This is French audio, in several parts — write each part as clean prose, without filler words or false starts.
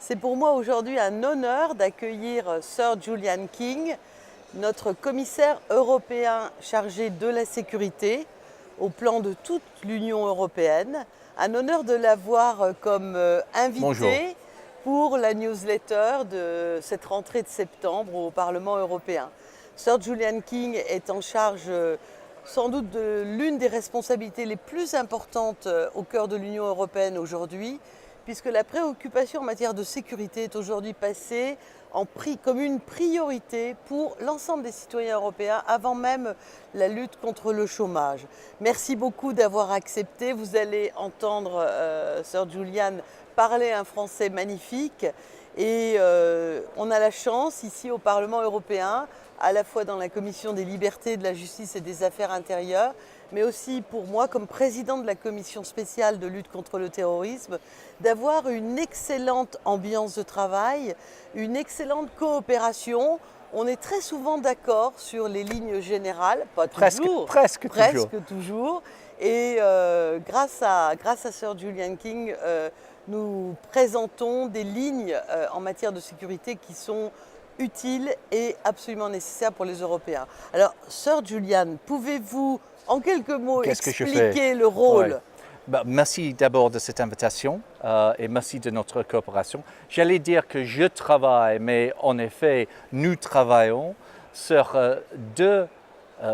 C'est pour moi aujourd'hui un honneur d'accueillir Sir Julian King, notre commissaire européen chargé de la sécurité au plan de toute l'Union européenne. Un honneur de l'avoir comme Bonjour. invité pour la newsletter de cette rentrée de septembre au Parlement européen. Sir Julian King est en charge sans doute de l'une des responsabilités les plus importantes au cœur de l'Union européenne aujourd'hui, puisque la préoccupation en matière de sécurité est aujourd'hui passée comme une priorité pour l'ensemble des citoyens européens, avant même la lutte contre le chômage. Merci beaucoup d'avoir accepté. Vous allez entendre Sir Julian parler un français magnifique. Et on a la chance ici au Parlement européen, à la fois dans la Commission des libertés, de la justice et des affaires intérieures, mais aussi pour moi, comme président de la commission spéciale de lutte contre le terrorisme, d'avoir une excellente ambiance de travail, une excellente coopération. On est très souvent d'accord sur les lignes générales, pas toujours, Presque toujours. presque toujours. Et grâce à Sir Julian King, nous présentons des lignes en matière de sécurité qui sont utiles et absolument nécessaires pour les Européens. Alors, Sir Julian, pouvez-vous en quelques mots Qu'est-ce que je expliquer fais? le rôle? Merci d'abord de cette invitation et merci de notre coopération. J'allais dire que je travaille, mais en effet, nous travaillons sur deux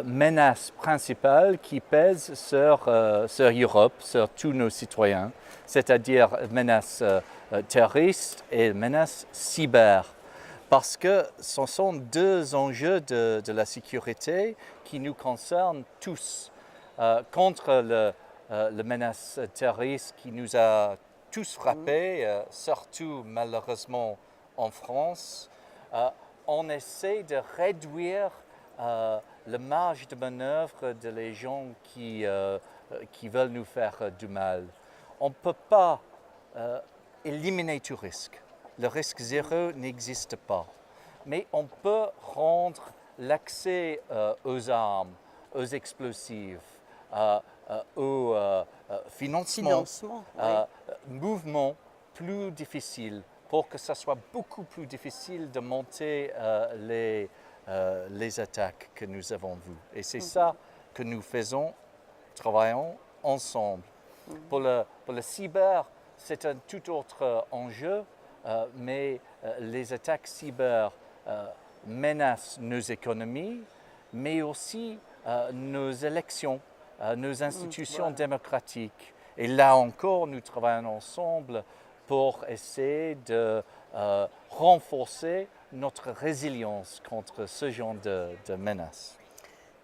menaces principales qui pèsent sur l'Europe, sur tous nos citoyens, c'est-à-dire menaces terroristes et menaces cyber. Parce que ce sont deux enjeux de la sécurité qui nous concernent tous. Contre le menace terroriste qui nous a tous frappés, surtout malheureusement en France, on essaie de réduire la marge de manœuvre de les gens qui veulent nous faire du mal. On ne peut pas éliminer tout risque. Le risque zéro n'existe pas. Mais on peut rendre l'accès aux armes, aux explosifs, au financement, mouvement plus difficile pour que ce soit beaucoup plus difficile de monter les attaques que nous avons vues. Et c'est ça que nous faisons, travaillons ensemble. Pour le cyber, c'est un tout autre enjeu, mais les attaques cyber menacent nos économies, mais aussi nos élections, nos institutions démocratiques. Et là encore, nous travaillons ensemble pour essayer de renforcer notre résilience contre ce genre de menaces.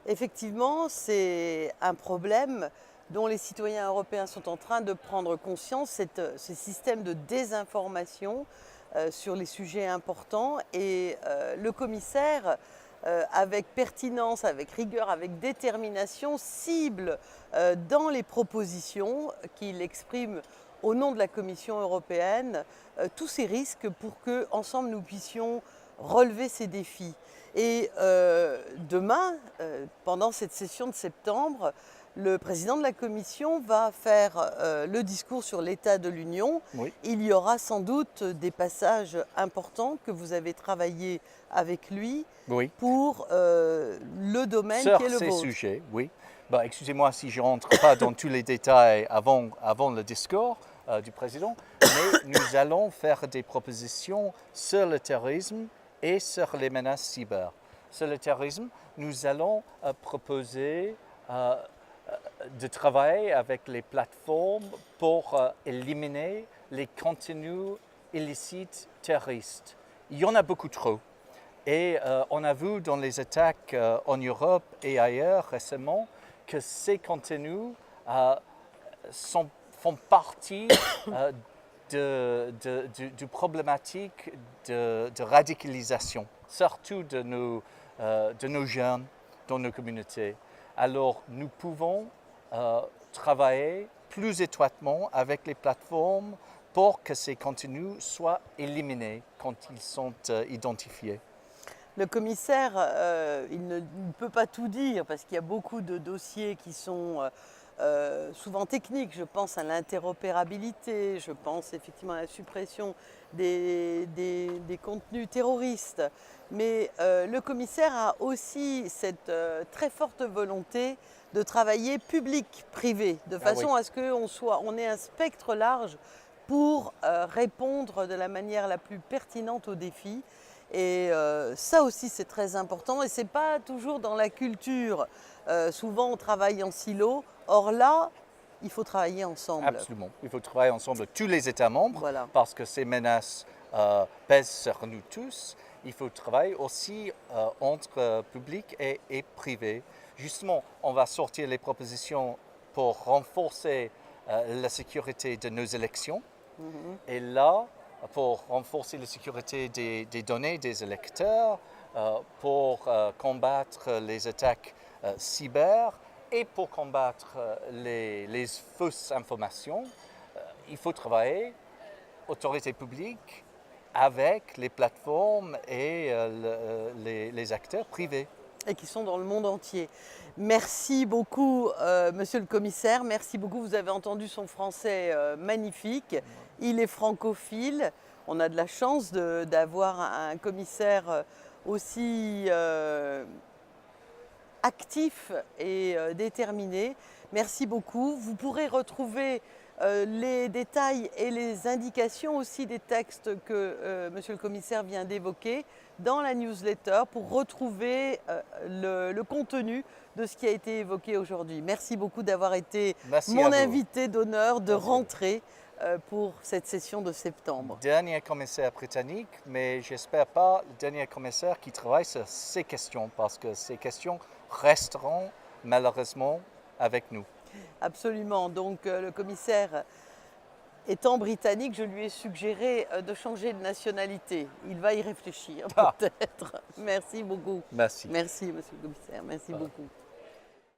Effectivement, c'est un problème dont les citoyens européens sont en train de prendre conscience, ce système de désinformation sur les sujets importants. Et le commissaire, avec pertinence, avec rigueur, avec détermination, cible dans les propositions qu'il exprime au nom de la Commission européenne tous ces risques pour que, ensemble, nous puissions relever ces défis. Et demain, pendant cette session de septembre, le président de la Commission va faire le discours sur l'état de l'Union. Oui. Il y aura sans doute des passages importants que vous avez travaillé avec lui pour le domaine qui est le vôtre. Sur ces sujets, oui. Excusez-moi si je ne rentre pas dans tous les détails avant le discours du président, mais nous allons faire des propositions sur le terrorisme et sur les menaces cyber. Sur le terrorisme, nous allons proposer de travailler avec les plateformes pour éliminer les contenus illicites terroristes. Il y en a beaucoup trop. Et on a vu dans les attaques en Europe et ailleurs récemment que ces contenus font partie du problématique de radicalisation, surtout de nos jeunes dans nos communautés. Alors nous pouvons travailler plus étroitement avec les plateformes pour que ces contenus soient éliminés quand ils sont identifiés. Le commissaire, il ne peut pas tout dire parce qu'il y a beaucoup de dossiers qui sont souvent techniques. Je pense à l'interopérabilité, je pense effectivement à la suppression des contenus terroristes. Mais le commissaire a aussi cette très forte volonté de travailler public-privé, de façon à ce qu'on ait un spectre large pour répondre de la manière la plus pertinente aux défis. Et ça aussi c'est très important et ce n'est pas toujours dans la culture. Souvent on travaille en silo, or là il faut travailler ensemble. Absolument, il faut travailler ensemble tous les États membres Voilà. parce que ces menaces pèsent sur nous tous. Il faut travailler aussi entre public et privé. Justement, on va sortir les propositions pour renforcer la sécurité de nos élections. Et là, pour renforcer la sécurité des données des électeurs, pour combattre les attaques cyber et pour combattre les fausses informations, il faut travailler, autorité publique, avec les plateformes et les acteurs privés. Et qui sont dans le monde entier. Merci beaucoup, monsieur le commissaire. Merci beaucoup. Vous avez entendu son français magnifique. Il est francophile. On a de la chance d'avoir un commissaire aussi actif et déterminé. Merci beaucoup. Vous pourrez retrouver les détails et les indications aussi des textes que monsieur le commissaire vient d'évoquer dans la newsletter pour retrouver le contenu de ce qui a été évoqué aujourd'hui. Merci beaucoup d'avoir été mon invité d'honneur de rentrée pour cette session de septembre. Dernier commissaire britannique, mais j'espère pas le dernier commissaire qui travaille sur ces questions parce que ces questions resteront malheureusement avec nous. Absolument. Donc le commissaire étant britannique, je lui ai suggéré de changer de nationalité. Il va y réfléchir peut-être. Merci beaucoup. Merci. Merci, monsieur le commissaire. Merci beaucoup.